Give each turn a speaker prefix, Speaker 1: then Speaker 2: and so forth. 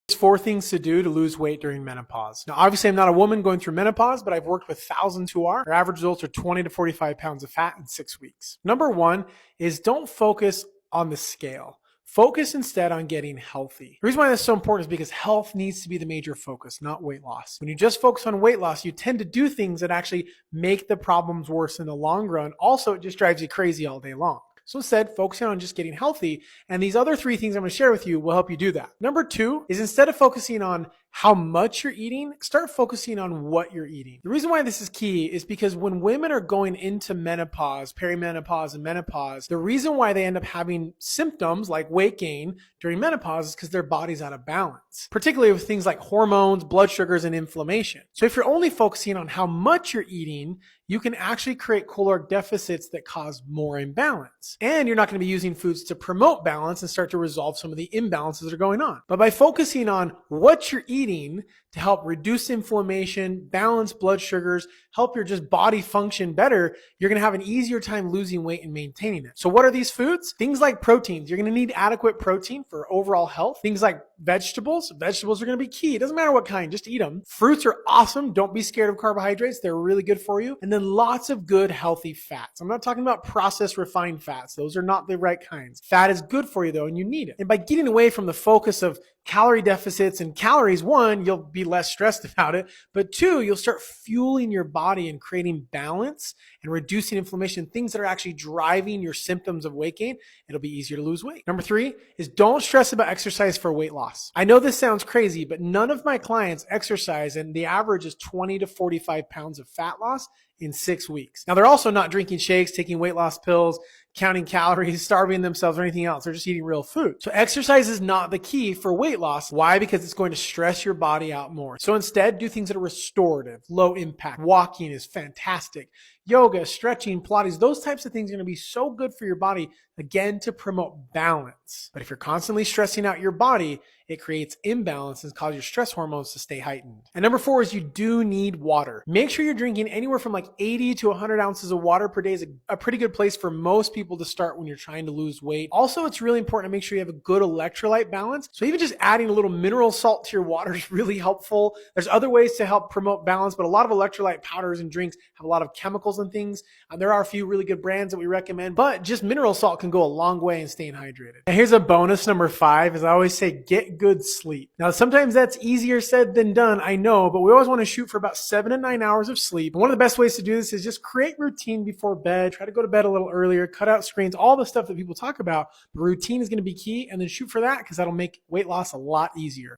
Speaker 1: There's 4 things to do to lose weight during menopause. Now, obviously, I'm not a woman going through menopause, but I've worked with thousands who are. Their average results are 20 to 45 pounds of fat in 6 weeks. Number 1 is don't focus on the scale. Focus instead on getting healthy. The reason why that's so important is because health needs to be the major focus, not weight loss. When you just focus on weight loss, you tend to do things that actually make the problems worse in the long run. Also, it just drives you crazy all day long. So instead, focusing on just getting healthy. And these other 3 things I'm going to share with you will help you do that. Number 2 is instead of focusing on how much you're eating, start focusing on what you're eating. The reason why this is key is because when women are going into menopause, perimenopause, and menopause, the reason why they end up having symptoms like weight gain during menopause is because their body's out of balance, particularly with things like hormones, blood sugars, and inflammation. So if you're only focusing on how much you're eating, you can actually create caloric deficits that cause more imbalance. And you're not going to be using foods to promote balance and start to resolve some of the imbalances that are going on. But by focusing on what you're eating to help reduce inflammation, balance blood sugars, help your just body function better, you're going to have an easier time losing weight and maintaining it. So what are these foods? Things like proteins. You're going to need adequate protein for overall health. Things like vegetables. Vegetables are going to be key. It doesn't matter what kind, just eat them. Fruits are awesome. Don't be scared of carbohydrates. They're really good for you. And then lots of good, healthy fats. I'm not talking about processed, refined fats. Those are not the right kinds. Fat is good for you though, and you need it. And by getting away from the focus of calorie deficits and calories, 1, you'll be less stressed about it, but 2, you'll start fueling your body and creating balance and reducing inflammation, things that are actually driving your symptoms of weight gain. It'll be easier to lose weight. Number 3 is don't stress about exercise for weight loss. I know this sounds crazy, but none of my clients exercise, and the average is 20 to 45 pounds of fat loss in 6 weeks. Now, they're also not drinking shakes, taking weight loss pills, counting calories, starving themselves, or anything else. They're just eating real food. So exercise is not the key for weight loss. Why? Because it's going to stress your body out more. So instead, do things that are restorative, low impact. Walking is fantastic. Yoga, stretching, Pilates, those types of things are going to be so good for your body, again, to promote balance. But if you're constantly stressing out your body, it creates imbalance and causes your stress hormones to stay heightened. And number 4 is you do need water. Make sure you're drinking anywhere from like 80 to 100 ounces of water per day is a pretty good place for most people to start when you're trying to lose weight. Also, it's really important to make sure you have a good electrolyte balance. So even just adding a little mineral salt to your water is really helpful. There's other ways to help promote balance, but a lot of electrolyte powders and drinks have a lot of chemicals and things. There are a few really good brands that we recommend, but just mineral salt can go a long way in staying hydrated. And here's a bonus, number 5, is I always say, get good sleep. Now, sometimes that's easier said than done, I know, but we always want to shoot for about 7 to 9 hours of sleep. And one of the best ways to do this is just create routine before bed. Try to go to bed a little earlier, cut out screens, all the stuff that people talk about. The routine is going to be key, and then shoot for that because that'll make weight loss a lot easier.